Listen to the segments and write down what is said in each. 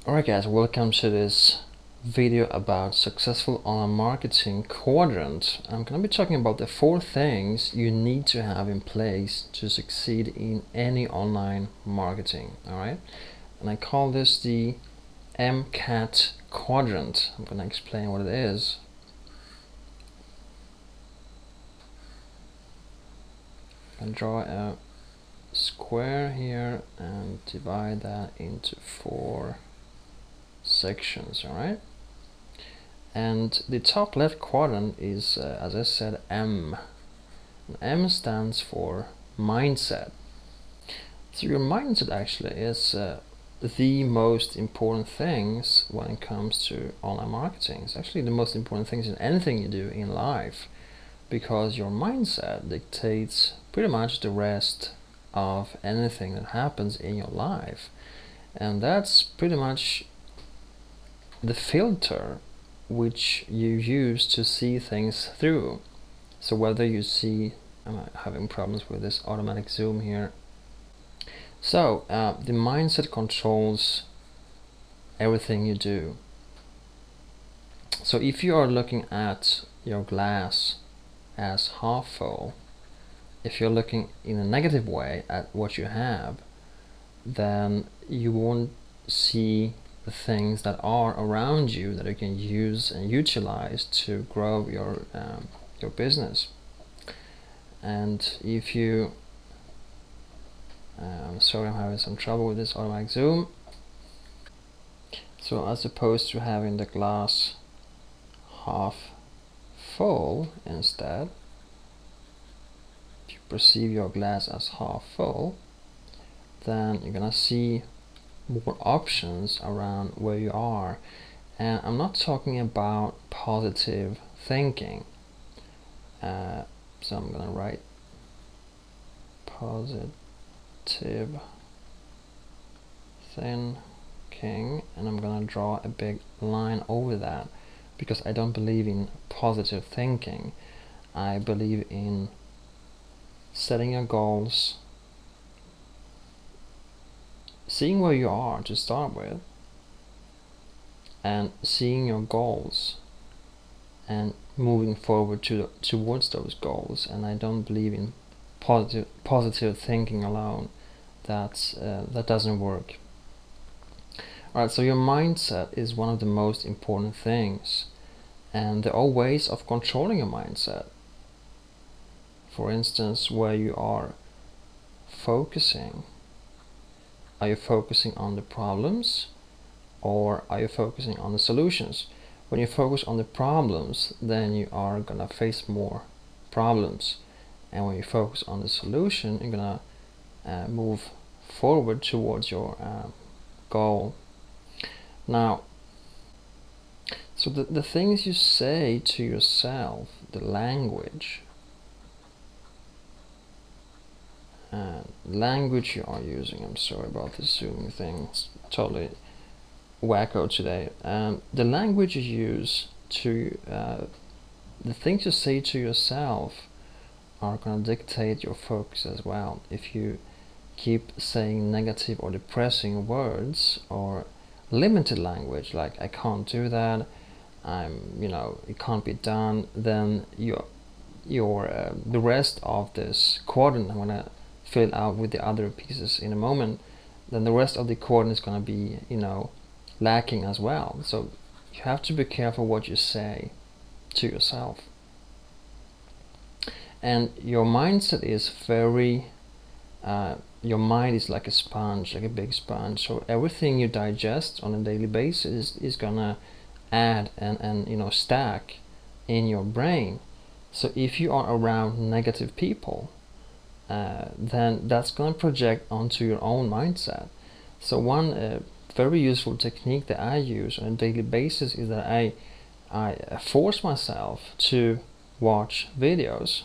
Alright guys, welcome to this video about successful online marketing quadrant. I'm going to be talking about the 4 things you need to have in place to succeed in any online marketing. Alright, and I call this the MCAT quadrant. I'm going to explain what it is. I draw a square here and divide that into 4 sections. All right, and the top left quadrant is as I said, M. And M stands for mindset. So your mindset actually is the most important things when it comes to online marketing. It's actually the most important things in anything you do in life, because your mindset dictates pretty much the rest of anything that happens in your life, and that's pretty much the filter which you use to see things through. So whether you see, I'm having problems with this automatic zoom here. So the mindset controls everything you do. So if you are looking at your glass as half full, if you're looking in a negative way at what you have, then you won't see the things that are around you that you can use and utilize to grow your business. And if you sorry, I'm having some trouble with this automatic zoom. So as opposed to having the glass half full, instead, if you perceive your glass as half full, then you're gonna see more options around where you are. And I'm not talking about positive thinking, so I'm gonna write positive thinking, and I'm gonna draw a big line over that, because I don't believe in positive thinking. I believe in setting your goals, seeing where you are to start with, and seeing your goals and moving forward towards those goals. And I don't believe in positive thinking alone. That doesn't work. Alright, so your mindset is one of the most important things, and there are ways of controlling your mindset. For instance, where you are focusing. Are you focusing on the problems, or are you focusing on the solutions? When you focus on the problems, then you are gonna face more problems, and when you focus on the solution, you're gonna move forward towards your goal. Now, so the things you say to yourself, the language you are using, I'm sorry about the zooming thing, it's totally wacko today. The language you use to the things you say to yourself are going to dictate your focus as well. If you keep saying negative or depressing words, or limited language like I can't do that, it can't be done, then the rest of this quadrant, I'm gonna fill it out with the other pieces in a moment, then the rest of the quadrant is gonna be lacking as well. So you have to be careful what you say to yourself. And your mindset is very your mind is like a sponge, like a big sponge. So everything you digest on a daily basis is gonna add and stack in your brain. So if you are around negative people, then that's gonna project onto your own mindset. So one very useful technique that I use on a daily basis is that I force myself to watch videos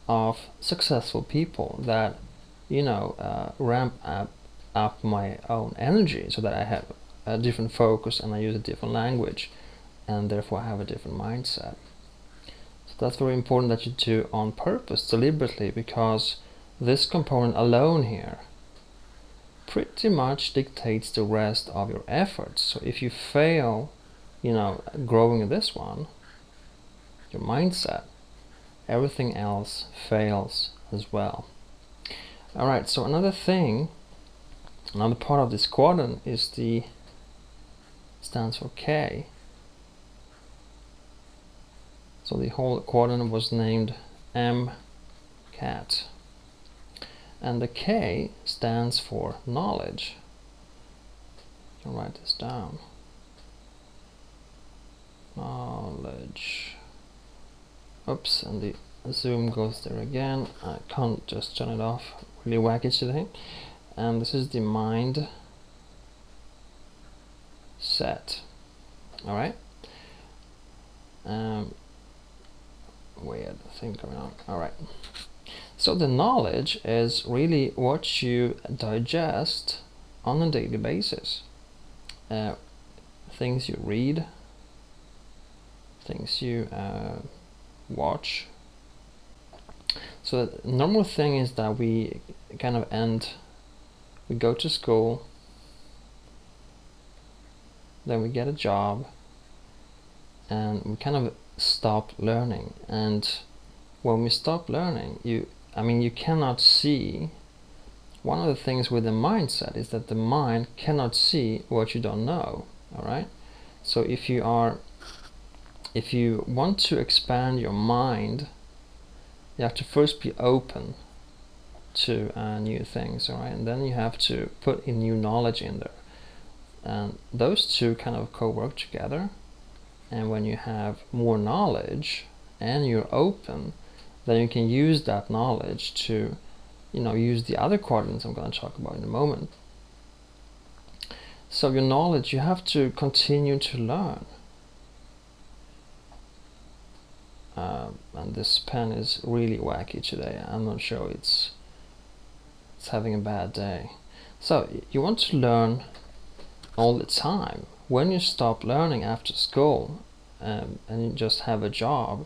of successful people that ramp up my own energy, so that I have a different focus and I use a different language, and therefore I have a different mindset. So that's very important that you do on purpose, deliberately, because this component alone here pretty much dictates the rest of your efforts. So if you fail, you know, growing this one, your mindset, everything else fails as well. Alright, so another part of this quadrant is stands for K. So the whole quadrant was named MCAT. And the K stands for knowledge. I'll write this down. Knowledge. Oops, and the zoom goes there again. I can't just turn it off. Really wacky today. And this is the mind set. Alright. Weird thing going on. Alright. So the knowledge is really what you digest on a daily basis. Things you read, things you watch. So the normal thing is that we kind of we go to school, then we get a job, and we kind of stop learning. And when we stop learning, you cannot see. One of the things with the mindset is that the mind cannot see what you don't know. All right. So if you want to expand your mind, you have to first be open to new things. All right, and then you have to put in new knowledge in there, and those two kind of co-work together. And when you have more knowledge and you're open, then you can use that knowledge to, you know, use the other quadrants I'm going to talk about in a moment. So your knowledge, you have to continue to learn. And this pen is really wacky today. I'm not sure it's having a bad day. So you want to learn all the time. When you stop learning after school and you just have a job,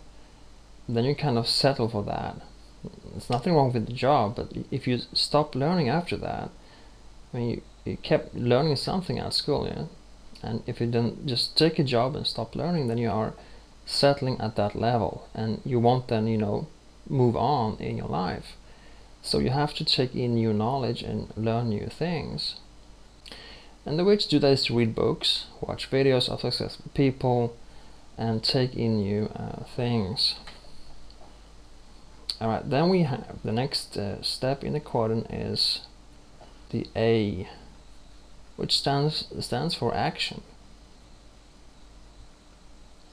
then you kind of settle for that. There's nothing wrong with the job, but if you stop learning after that, I mean, you kept learning something at school, yeah? And if you then just take a job and stop learning, then you are settling at that level, and you won't then, you know, move on in your life. So you have to take in new knowledge and learn new things. And the way to do that is to read books, watch videos of successful people, and take in new things. Alright, then we have the next step in the quadrant is the A, which stands for action.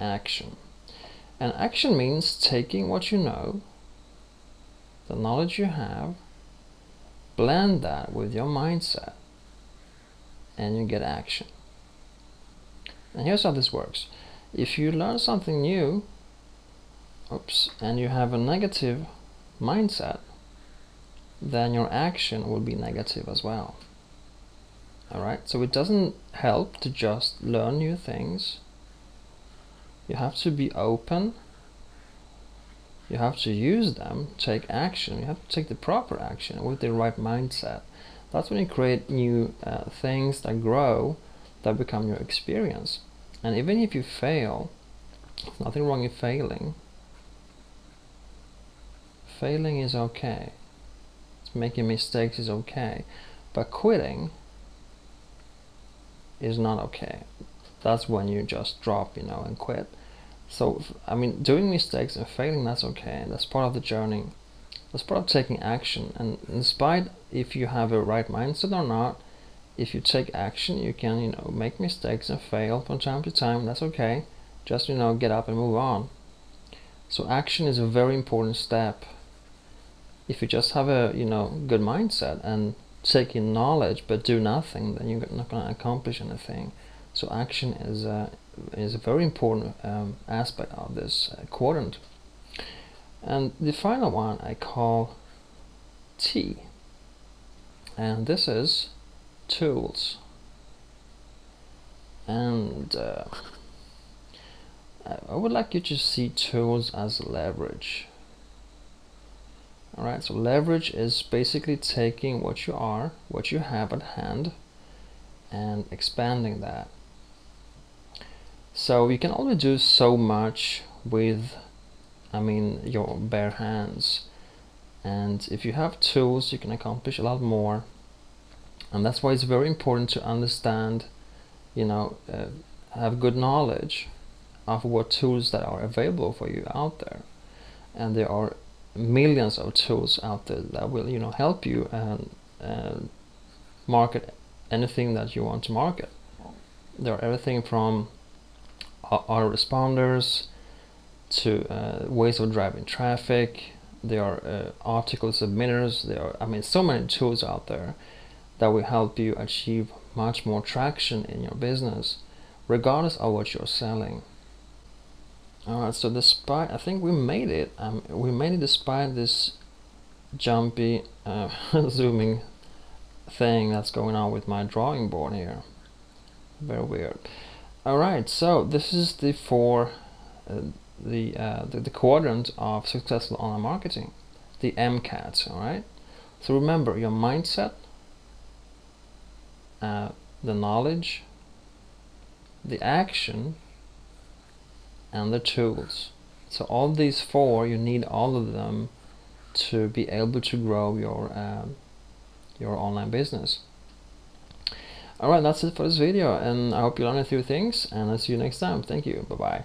Action. And action means taking what you know, the knowledge you have, blend that with your mindset, and you get action. And here's how this works. If you learn something new, and you have a negative mindset, then your action will be negative as well. Alright, so it doesn't help to just learn new things. You have to be open. You have to use them, take action. You have to take the proper action with the right mindset. That's when you create new things that grow, that become your experience. And even if you fail, nothing wrong in failing. Failing is okay. Making mistakes is okay. But quitting is not okay. That's when you just drop, you know, and quit. So, I mean, doing mistakes and failing, that's okay. That's part of the journey. That's part of taking action. And in spite if you have a right mindset or not, if you take action, you can, you know, make mistakes and fail from time to time. That's okay. Just, you know, get up and move on. So action is a very important step. If you just have a, you know, good mindset and take in knowledge but do nothing, then you're not going to accomplish anything. So action is a very important aspect of this quadrant. And the final one I call T, and this is tools. And I would like you to see tools as leverage. All right, so leverage is basically taking what you are, what you have at hand, and expanding that. So you can only do so much with, your bare hands. And if you have tools, you can accomplish a lot more. And that's why it's very important to understand, have good knowledge of what tools that are available for you out there. And there are millions of tools out there that will, help you and market anything that you want to market. There are everything from autoresponders to ways of driving traffic. There are article submitters. There are, so many tools out there that will help you achieve much more traction in your business, regardless of what you're selling. Alright, so despite, I think we made it. We made it despite this jumpy zooming thing that's going on with my drawing board here. Very weird. Alright, so this is the the quadrant of successful online marketing, the MCAT. Alright, so remember your mindset, the knowledge, the action, and the tools. So all these four, you need all of them to be able to grow your online business. Alright, that's it for this video, and I hope you learned a few things, and I'll see you next time. Thank you. Bye bye.